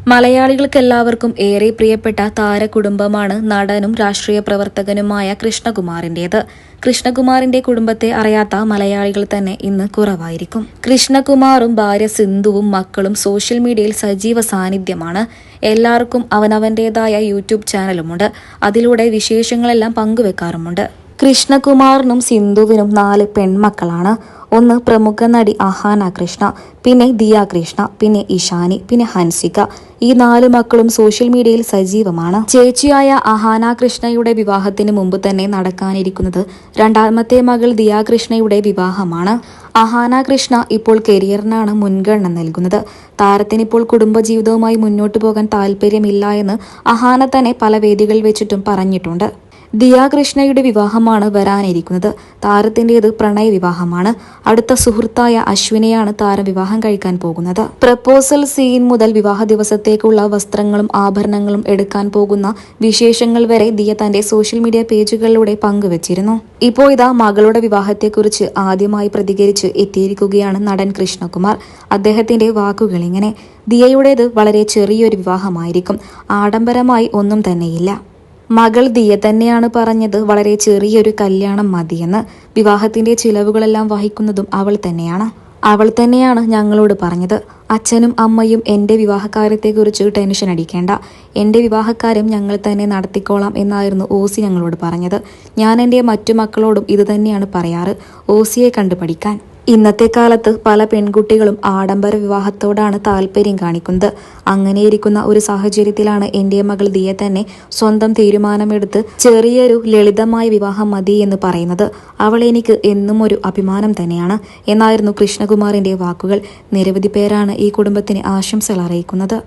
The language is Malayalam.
മലയാളികൾക്കെല്ലാവർക്കും ഏറെ പ്രിയപ്പെട്ട താരകുടുംബമാണ് നടനും രാഷ്ട്രീയ പ്രവർത്തകനുമായ കൃഷ്ണകുമാറിന്റേത്. കൃഷ്ണകുമാറിന്റെ കുടുംബത്തെ അറിയാത്ത മലയാളികൾ തന്നെ ഇന്ന് കുറവായിരിക്കും. കൃഷ്ണകുമാറും ഭാര്യ സിന്ധുവും മക്കളും സോഷ്യൽ മീഡിയയിൽ സജീവ സാന്നിധ്യമാണ്. എല്ലാവർക്കും അവനവന്റേതായ യൂട്യൂബ് ചാനലുമുണ്ട്. അതിലൂടെ വിശേഷങ്ങളെല്ലാം പങ്കുവെക്കാറുമുണ്ട്. കൃഷ്ണകുമാറിനും സിന്ധുവിനും 4 പെൺമക്കളാണ്. ഒന്ന് പ്രമുഖ നടി അഹാന കൃഷ്ണ, പിന്നെ ദിയ കൃഷ്ണ, പിന്നെ ഇഷാനി, പിന്നെ ഹൻസിക. ഈ 4 മക്കളും സോഷ്യൽ മീഡിയയിൽ സജീവമാണ്. ചേച്ചിയായ അഹാന കൃഷ്ണയുടെ വിവാഹത്തിന് മുമ്പ് തന്നെ നടക്കാനിരിക്കുന്നത് രണ്ടാമത്തെ മകൾ ദിയ കൃഷ്ണയുടെ വിവാഹമാണ്. അഹാന കൃഷ്ണ ഇപ്പോൾ കരിയറിനാണ് മുൻഗണന നൽകുന്നത്. താരത്തിനിപ്പോൾ കുടുംബജീവിതവുമായി മുന്നോട്ടു പോകാൻ താല്പര്യമില്ല എന്ന് അഹാന തന്നെ പല വേദികളിൽ വെച്ചിട്ടും പറഞ്ഞിട്ടുണ്ട്. ദിയ കൃഷ്ണയുടെ വിവാഹമാണ് വരാനിരിക്കുന്നത്. താരത്തിന്റേത് പ്രണയ വിവാഹമാണ്. അടുത്ത സുഹൃത്തായ അശ്വിനെയാണ് താരം വിവാഹം കഴിക്കാൻ പോകുന്നത്. പ്രപ്പോസൽ സീൻ മുതൽ വിവാഹ ദിവസത്തേക്കുള്ള വസ്ത്രങ്ങളും ആഭരണങ്ങളും എടുക്കാൻ പോകുന്ന വിശേഷങ്ങൾ വരെ ദിയ തന്റെ സോഷ്യൽ മീഡിയ പേജുകളിലൂടെ പങ്കുവച്ചിരുന്നു. ഇപ്പോൾ ഇതാ മകളുടെ വിവാഹത്തെക്കുറിച്ച് ആദ്യമായി പ്രതികരിച്ച് എത്തിയിരിക്കുകയാണ് നടൻ കൃഷ്ണകുമാർ. അദ്ദേഹത്തിന്റെ വാക്കുകൾ ഇങ്ങനെ: ദിയയുടേത് വളരെ ചെറിയൊരു വിവാഹമായിരിക്കും. ആഡംബരമായി ഒന്നും തന്നെയില്ല. മകൾ ദിയ തന്നെയാണ് പറഞ്ഞത് വളരെ ചെറിയൊരു കല്യാണം മതിയെന്ന്. വിവാഹത്തിന്റെ ചിലവുകളെല്ലാം വഹിക്കുന്നതും അവൾ തന്നെയാണ് ഞങ്ങളോട് പറഞ്ഞത്. അച്ഛനും അമ്മയും എൻ്റെ വിവാഹകാര്യത്തെക്കുറിച്ച് ടെൻഷൻ അടിക്കേണ്ട, എൻ്റെ വിവാഹക്കാര്യം ഞങ്ങൾ തന്നെ നടത്തിക്കോളാം എന്നായിരുന്നു ഓസി ഞങ്ങളോട് പറഞ്ഞത്. ഞാൻ എൻ്റെ മറ്റു മക്കളോടും ഇത് തന്നെയാണ് പറയാറ്, ഓസിയെ കണ്ടു പഠിക്കാൻ. ഇന്നത്തെ കാലത്ത് പല പെൺകുട്ടികളും ആഡംബര വിവാഹത്തോടാണ് താല്പര്യം കാണിക്കുന്നത്. അങ്ങനെയിരിക്കുന്ന ഒരു സാഹചര്യത്തിലാണ് എൻ്റെ മകൾ ദിയ തന്നെ സ്വന്തം തീരുമാനമെടുത്ത് ചെറിയൊരു ലളിതമായ വിവാഹം മതി എന്ന് പറയുന്നത്. അവൾ എനിക്ക് എന്നും ഒരു അഭിമാനം തന്നെയാണ് എന്നായിരുന്നു കൃഷ്ണകുമാറിന്റെ വാക്കുകൾ. നിരവധി പേരാണ് ഈ കുടുംബത്തിന് ആശംസകൾ അറിയിക്കുന്നത്.